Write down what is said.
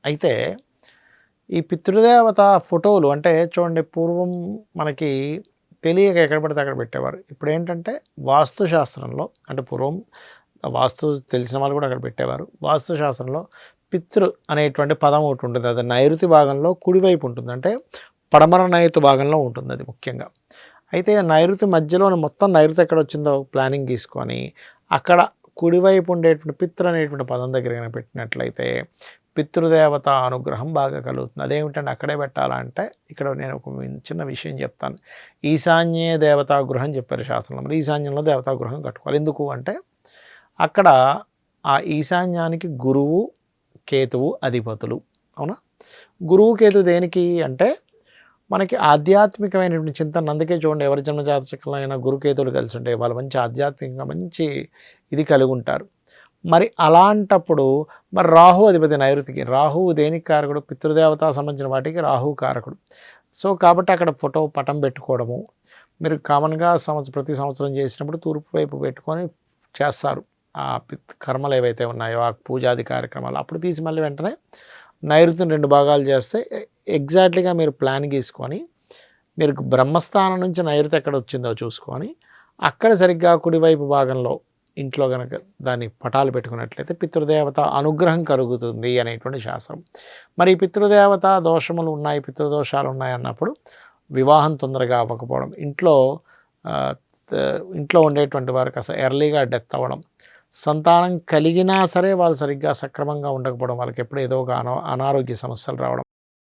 అయితే ఈ పితృదేవత ఫోటోలు అంటే చూడండి పూర్వం మనకి తెలియక ఎక్కడ పడితే అక్కడ పెట్టేవారు. ఇప్పుడేంటంటే వాస్తు శాస్త్రంలో అంటే పూర్వం వాస్తు తెలిసిన వాళ్ళు కూడా అక్కడ పెట్టేవారు. వాస్తు శాస్త్రంలో పితృ అనేటువంటి పదం ఒకటి ఉంటుంది. అది నైరుతి భాగంలో కుడివైపు ఉంటుంది. అంటే పడమర నైరుతి భాగంలో ఉంటుంది అది ముఖ్యంగా. అయితే నైరుతి మధ్యలోనే మొత్తం నైరుతి ఎక్కడ వచ్చిందో ప్లానింగ్ తీసుకొని అక్కడ కుడివైపు ఉండేటువంటి పితృ అనేటువంటి పదం దగ్గర కనుక పెట్టినట్లయితే పితృదేవత అనుగ్రహం బాగా కలుగుతుంది. అదేమిటంటే అక్కడే పెట్టాలంటే ఇక్కడ నేను ఒక చిన్న విషయం చెప్తాను. ఈశాన్యే దేవతా గృహం చెప్పారు శాస్త్రంలో. మరి ఈశాన్యంలో దేవతా గృహం కట్టుకోవాలి. ఎందుకు అంటే అక్కడ ఆ ఈశాన్యానికి గురువు కేతువు అధిపతులు. అవునా? గురువు కేతు దేనికి అంటే మనకి ఆధ్యాత్మికమైనటువంటి చింతన. అందుకే చూడండి ఎవరి జన్మ జాతకంలో అయినా గురుకేతువులు కలిసి ఉంటే వాళ్ళు మంచి ఆధ్యాత్మికంగా మంచి ఇది కలిగి ఉంటారు. మరి అలాంటప్పుడు మరి రాహు అధిపతి నైరుతికి. రాహువు దేనికి కారకుడు? పితృదేవత సంబంధించిన వాటికి రాహువు కారకుడు. సో కాబట్టి అక్కడ ఫోటో పటం పెట్టుకోవడము మీరు కామన్గా ప్రతి సంవత్సరం చేసినప్పుడు తూర్పు వైపు పెట్టుకొని చేస్తారు ఆ కర్మలు ఏవైతే ఉన్నాయో ఆ పూజాది కార్యక్రమాలు. అప్పుడు తీసి మళ్ళీ వెంటనే నైరుతిని 2 భాగాలు చేస్తే ఎగ్జాక్ట్లీగా మీరు ప్లాన్ గీసుకొని మీరు బ్రహ్మస్థానం నుంచి నైరుతి ఎక్కడ వచ్చిందో చూసుకొని అక్కడ సరిగ్గా కుడివైపు భాగంలో ఇంట్లో కనుక దాన్ని పటాలు పెట్టుకున్నట్లయితే పితృదేవత అనుగ్రహం కలుగుతుంది అనేటువంటి శాస్త్రం. మరి పితృదేవత దోషములు ఉన్నాయి, పితృదోషాలు ఉన్నాయి అన్నప్పుడు వివాహం తొందరగా అవ్వకపోవడం, ఇంట్లో ఉండేటువంటి వారికి అసలు ఎర్లీగా డెత్ అవ్వడం, సంతానం కలిగినా సరే వాళ్ళు సరిగ్గా సక్రమంగా ఉండకపోవడం, వాళ్ళకి ఎప్పుడు ఏదో ఒక అనారోగ్య సమస్యలు రావడం,